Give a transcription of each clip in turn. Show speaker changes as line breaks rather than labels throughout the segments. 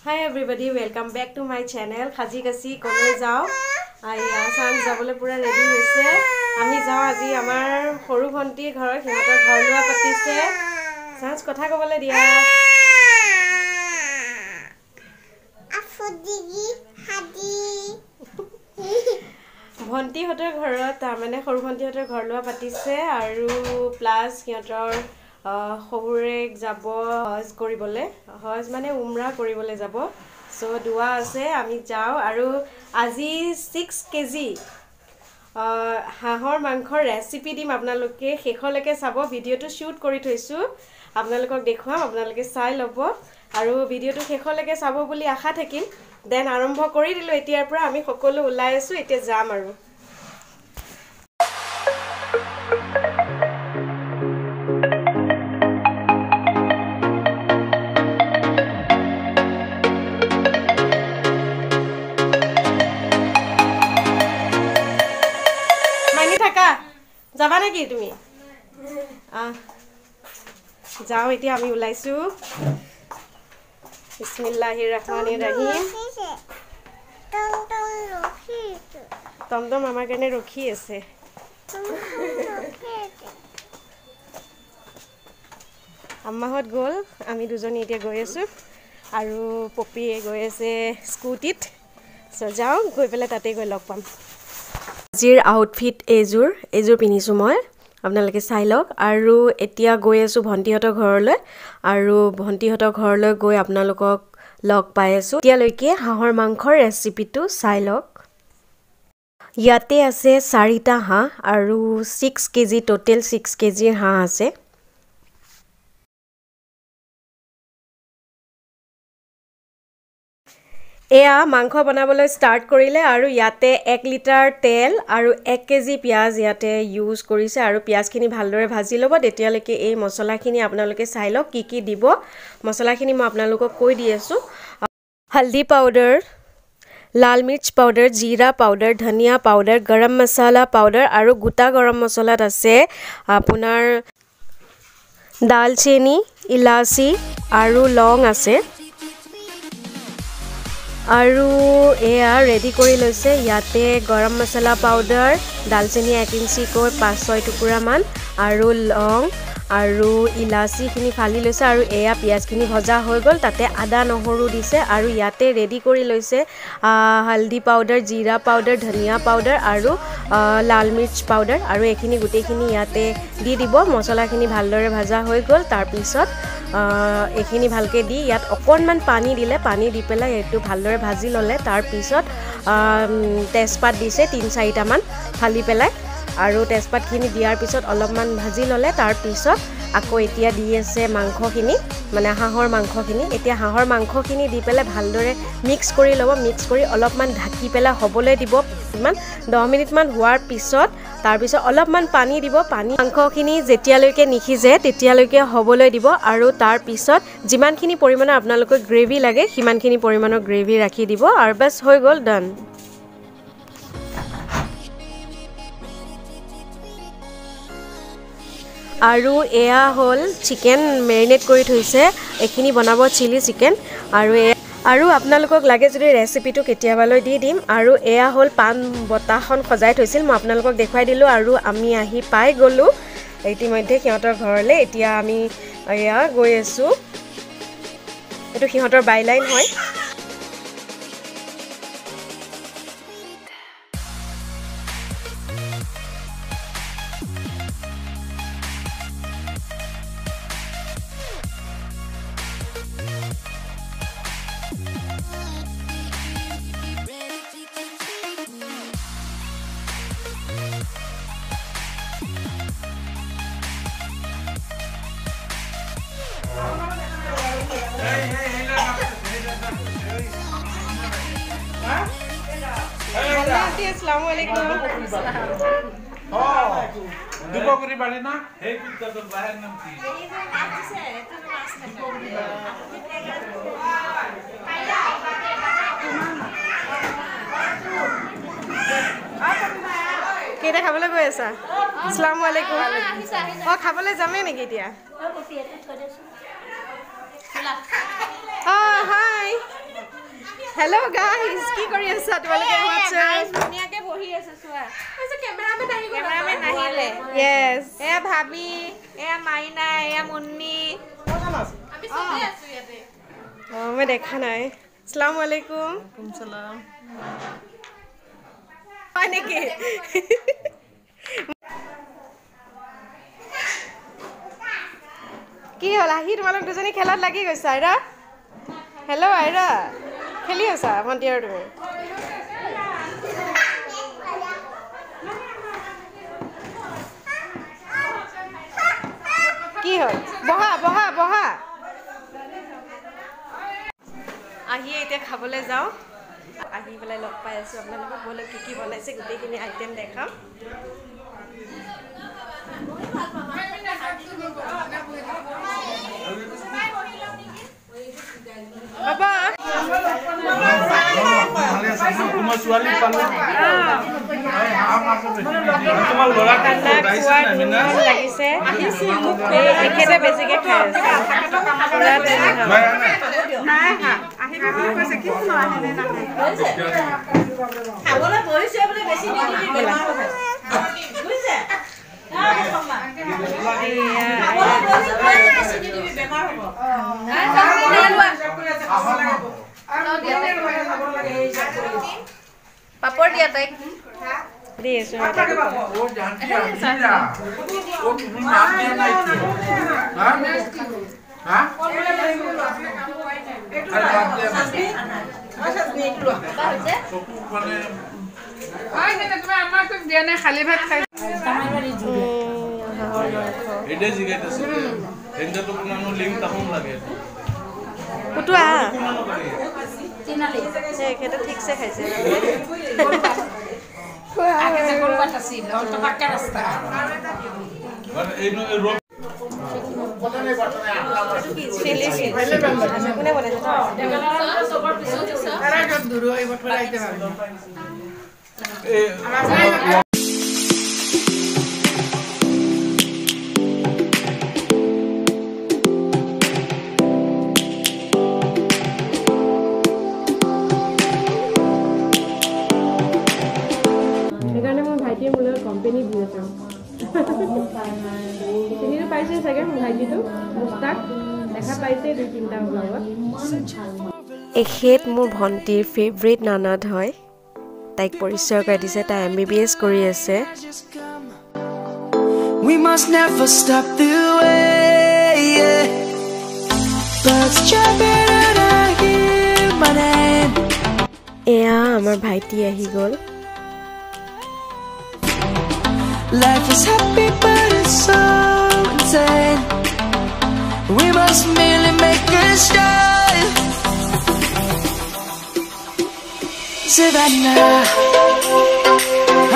Hi everybody, welcome back to my channel. Khaji kasi kole jao. Aiya sang jabole pura ready hoise. Ami jao aji amar horu bhanti ghor himator ghor lua patise. Sang kotha kobole dia.
Afudigi hadi.
Bhanti hotor ghorot ta mane horu bhanti hotor ghor lua patise aru plus himator Hoburek jabo hজ koribole hজ মানে umra koribole jabo so dua ase ami jao aru aji 6 kg hahor mangkhor recipe dim apnaloke shekholeke sabo video to shoot kori thoisu apnalokok dekhuam apnaloke sai lobo aru video to shekholeke sabo boli akha thakil then arambho kori dilu etiar pura ami সকলো ulai asu etia jam aru যাবা নাকি তুমি যাও এতিয়া আমি উলাইছো বিসমিল্লাহির রহমানির রহিম টমটম আমার কানে রখি আছে আম্মাহত গল আমি দুজনী এতিয়া গৈ আছো আৰু পপিয়ে গৈ আছে স্কুটিত সো যাও গৈ পেলে তাতে গৈ লগ পাম আজিৰ আউটফিট এজুৰ পিনিছো মই আপোনালোকে চাই লওক আৰু এতিয়া গৈ আছো ভন্টিহতৰ ঘৰলৈ আৰু ভন্টিহতৰ ঘৰলৈ গৈ আপোনালোকক লগ পাই আছো এতিয়ালৈকে হাঁহৰ মাংসৰ ৰেচিপিটো চাই লওক ইয়াতে আছে 4টা হাঁহ আৰু 6 কেজি টোটাল 6 কেজি হাঁহ আছে এয়া মাংস বনাবলৈ স্টার্ট কৰিলে আৰু ইয়াতে 1 লিটাৰ তেল আৰু 1 কেজি পিয়াজ ইয়াতে ইউজ কৰিছে আৰু পিয়াজখিনি ভালদৰে ভাজি ল'ব তেতিয়ালৈকে এই মছলাখিনি আপোনালোকে চাই লওক কি দিব মছলাখিনি মই আপোনালোকক কৈ দি আছো হলদি পাউডাৰ লাল মিৰ্চ পাউডাৰ জিৰা পাউডাৰ ধনিয়া পাউডাৰ গৰম মছলা পাউডাৰ আৰু গোটা গৰম মছলাত আছে আপোনাৰ দালচেনি ইলাচি আৰু লং আছে আৰু এয়া ৰেডি কৰি লৈছে ইয়াতে গৰম মছলা পাউডাৰ দালচেনি 1 ইঞ্চি কৈ 5-6 টুকুৰা মান আৰু লং আৰু ইলাচি খিনি ফালি লৈছে আৰু এয়া পিয়াজখিনি ভজা হৈ গল তাতে আদা নহৰু দিছে আৰু ইয়াতে ৰেডি কৰি লৈছে হলদি পাউডাৰ জিৰা পাউডাৰ ধনিয়া পাউডাৰ আৰু লাল মিৰ্চ পাউডাৰ আৰু এখিনি গুটেখিনি ইয়াতে দি দিব মছলাখিনি ভালদৰে ভাজা হৈ গল তাৰ পিছত এখিনি ভালকে দি ইয়াত অকনমান পানী দিলে পানী দি পেলাই এটো ভালদৰে ভাজি ললে তাৰ পিছত তেজপাত দিছে 3-4টা মান ফালি পেলাই আৰু তেজপাতখিনি দিয়াৰ পিছত অলপমান ভাজি ললে তাৰ পিছত আকৌ এতিয়া দি আছে মাংসখিনি মানে হাঁহৰ মাংসখিনি এতিয়া হাঁহৰ মাংসখিনি দি পেলাই ভালদৰে মিক্স কৰি লব মিক্স কৰি অলপমান ঢাকি পেলাই হবলৈ দিব ইমান 10 মিনিট মান হোৱাৰ পিছত তাৰ পিছত অলপমান পানী দিব পানী মাংসখিনি যেতিয়ালৈকে নিখিজে তেতিয়ালৈকে হবলৈ দিব আৰু তাৰ পিছত যিমানখিনি পৰিমাণৰ আপোনালোকক গ্ৰেভি লাগে সিমানখিনি পৰিমাণৰ গ্ৰেভি ৰাখি দিব আৰু বাস হৈ গল ডান আৰু এয়া হল চিকেন মেৰিনেট কৰি থৈছে এখিনি বনাব চিলি চিকেন আৰু আপোনালোকক লাগে যদি ৰেচিপিটো কেতিয়াবালৈ দি দিম আৰু এয়া হল পান বটাখন সজাই থৈছিল মই আপোনালোকক দেখাই দিলো আৰু আমি আহি পাই গলো ইতিমধ্যে সিহঁতৰ ঘৰলৈ এতিয়া আমি এয়া গৈ আছো এটো সিহঁতৰ বাইলাইন হয় अस्सलाम वालेकुम
दुको करी बाली ना हे पिता तो बाहर नम की কেটা খাবলৈ গৈ আছা अस्सलाम वालेकुम ও খাবলৈ যামে নেকি এতিয়া Oh, hi. Hello guys, কি কৰি আছা তোমালোকে আছা?
ধুনীয়াকে বহি আছে চোৱা। এসে কেমেৰামেন আহি গ'ল। কেমেৰামেন আহিলে।
Yes.
এয়া ভাবি, এয়া মাইনা, এয়া মুন্নি। আমি চবে আছো ইয়াতে।
মই দেখা নাই। আসসালামু আলাইকুম।
ওয়ালাইকুম সালাম।
হয় নেকি? কি হ'ল আহি তোমালোক দুজনী খেলত লাগি গৈছা আইৰা? হেল্ল' আইৰা খেলি আছা ভণ্টি আৰু তুমি? কি হ'ল বহা বহা বহা আহি এতিয়া খাবলৈ যাওঁ আহি পেলাই লগ পাই আছোঁ আপোনালোকক ব'লক কি কি বনাইছে গোটেইখিনি আইটেম দেখাম বাবা
তোমার সোয়ালি পালে তোমার লড়া
লাগিছে একেটা বেছিকে খাই আছে নাই হা আহিব কৈছে কি শুনো আহে না খাবলৈ বহিছে বোলে বেছি নিদিবি বেমাৰ হ'ব বুজিছে পাপড় দিয়া তাই দিয়েছো খালি ভাত খাই
এটা জিগাইতেছে এন্ডা তো কোনো লিঙ্ক তাহম লাগে
কুটুয়া
কোনো লাগে
চিনালি সেটা ঠিকছে খাইছে
আগে যে কোনবাটা ছিল তো পাক্কা রাস্তা
মানে এই রোড
চিলি চিলি আচ্ছা কোনে বনাইছে
সবার পিছন দিছ
আরে কত দূর হই বটলাইতে পারবো
এই
সেইকাৰণে মোৰ ভাইটিয়ে মোৰ লগত কোম্পানী দি আছে চিনিটো পাইছে চাগে মোৰ ভাইটিটো মুস্তাক দেখা পাইছে 2-3টা ব্লগত এখেত মোৰ ভণ্টিৰ ফেভৰেট নানাদ হয় তাইক পৰিচয় কৰি দিছে তাই MBBS কৰি আছে
We must never stop the way yeah. Birds chirping and I hear my name
এয়া আমাৰ ভাইটি আহি গ'ল
Life is happy but it's so insane We must merely make a start Savannah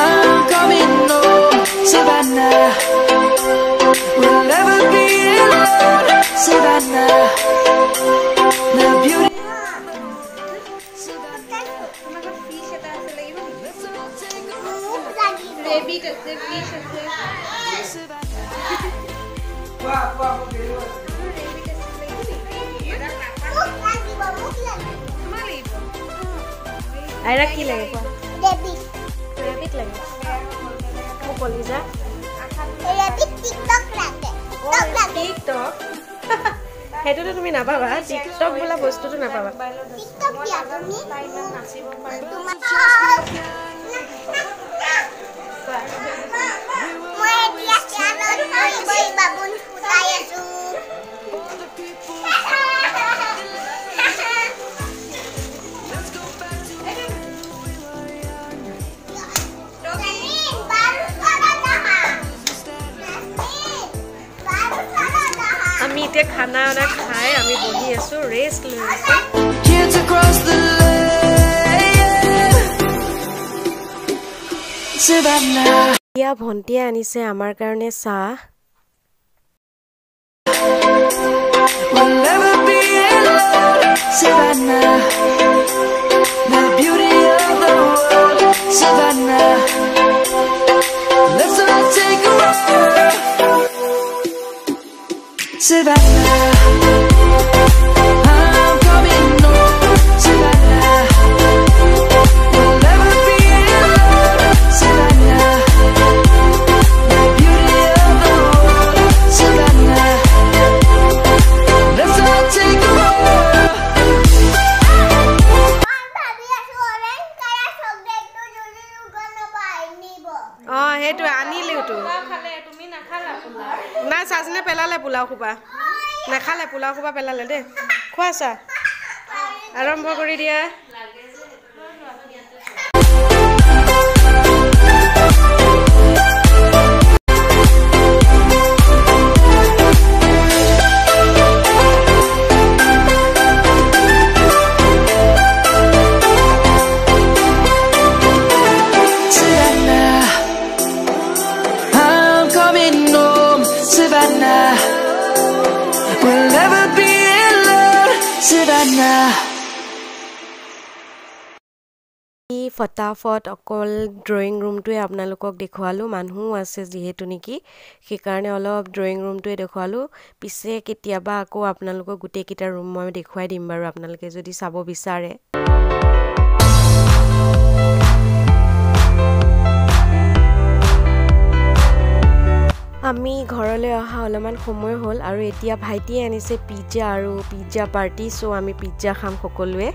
I'm coming home Savannah We'll never be alone Savannah The beauty
আইৰা কি লাগে কোৱা rabbit লাগে মোক কলিজা টিকটক সেইটোতো তুমি নাপাবা টিকটক বোলা বস্তুটো নাপাবা আমি এতিয়া খানা খাই আমি বহি আছো ৰেষ্ট লৈ আছো
Kids across the lane Savannah
ইয়া ভণ্টিয়ে আনিছে আমাৰ কাৰণে চাহ
We'll never be alone Savannah The beauty of the world Savannah Let's all take a walk Savannah I'm coming home Savannah
ৰাজনে পেলালে পোলাও খোপা নাখালে পোলাও খোপা পেলালে দেই খোৱা চা আৰম্ভ কৰি দিয়া
We'll never be alone, Savannah.
ফটাফট অকল ড্ৰয়িং ৰুমটোৱে আপোনালোকক দেখুৱালোঁ মানুহো আছে যিহেতু নেকি সেইকাৰণে অলপ ড্ৰয়িং ৰুমটোৱে দেখুৱালোঁ পিছে কেতিয়াবা আকৌ আপোনালোকক গোটেইকেইটা ৰুম মই দেখুৱাই দিম বাৰু আপোনালোকে যদি চাব বিচাৰে আমি ঘৰলৈ অহা অলপমান সময় হ'ল আৰু এতিয়া ভাইটিয়ে আনিছে পিজ্জা আৰু পিজ্জা পাৰ্টি সো আমি পিজ্জা খাম সকলোৱে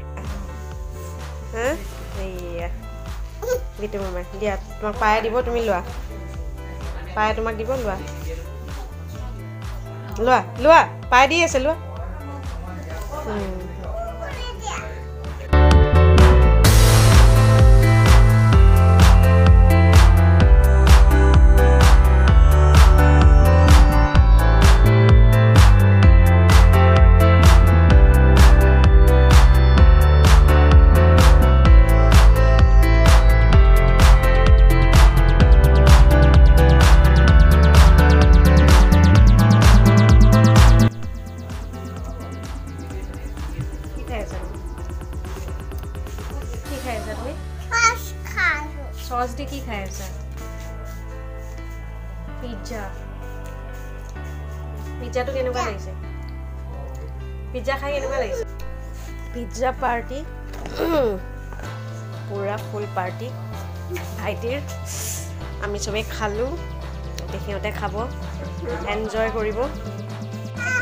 হা এইয়া গিটু মামা দিয়া তোমাক পায়ে দিব তুমি লোৱা পায়ে তোমাক দিব লোৱা লোৱা লোৱা পায়ে দি আছে লোৱা सॉस दी की खाए सर पिज्जा पिज्जा तो केनेকুৱা লাগিছে पिज्जा খাই কেনেকুৱা লাগিছে पिज्जा पार्टी पूरा फुल पार्टी ভাইটিৰ আমি সবে খালো দেখিওতে খাব এনজয় কৰিব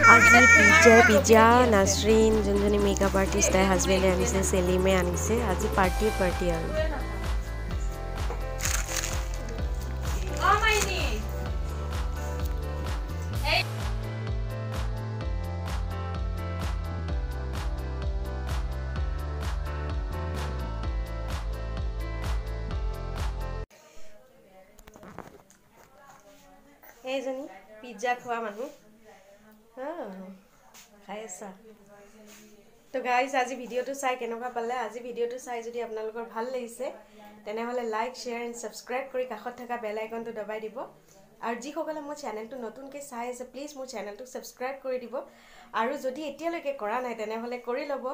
আজি পিজ্জা নাজৰিন যোনজনী মেকআপ আৰ্টিষ্ট তাই হাজবেণ্ডে আনিছে সেলিমে আনিছে আজি পাৰ্টি আৰু এইজনী পিজ্জা খোৱা মানুহ খাই আছা তো গাইজ আজি ভিডিঅ'টো চাই কেনেকুৱা পালে আজি ভিডিঅ'টো চাই যদি আপোনালোকৰ ভাল লাগিছে তেনেহ'লে লাইক শ্বেয়াৰ এণ্ড ছাবস্ক্ৰাইব কৰি কাষত থকা বেল আইকনটো দবাই দিব আৰু যিসকলে মোৰ চেনেলটো নতুনকৈ চাই আছে প্লিজ মোৰ চেনেলটো ছাবস্ক্ৰাইব কৰি দিব আৰু যদি এতিয়ালৈকে কৰা নাই তেনেহ'লে কৰি ল'ব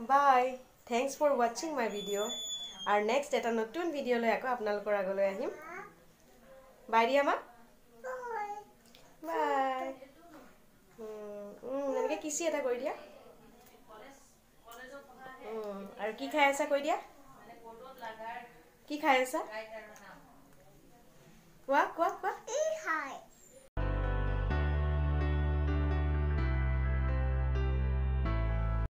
বাই থেংকছ ফৰ ৱাচিং মাই ভিডিঅ' আৰু নেক্সট এটা নতুন ভিডিঅ' লৈ আকৌ আপোনালোকৰ আগলৈ আহিম বাই দিয়া মা বাই এনেকৈ কিচি এটা কৰি দিয়া আৰু কি খাই আছা কৈ দিয়া কি খাই আছা কোৱা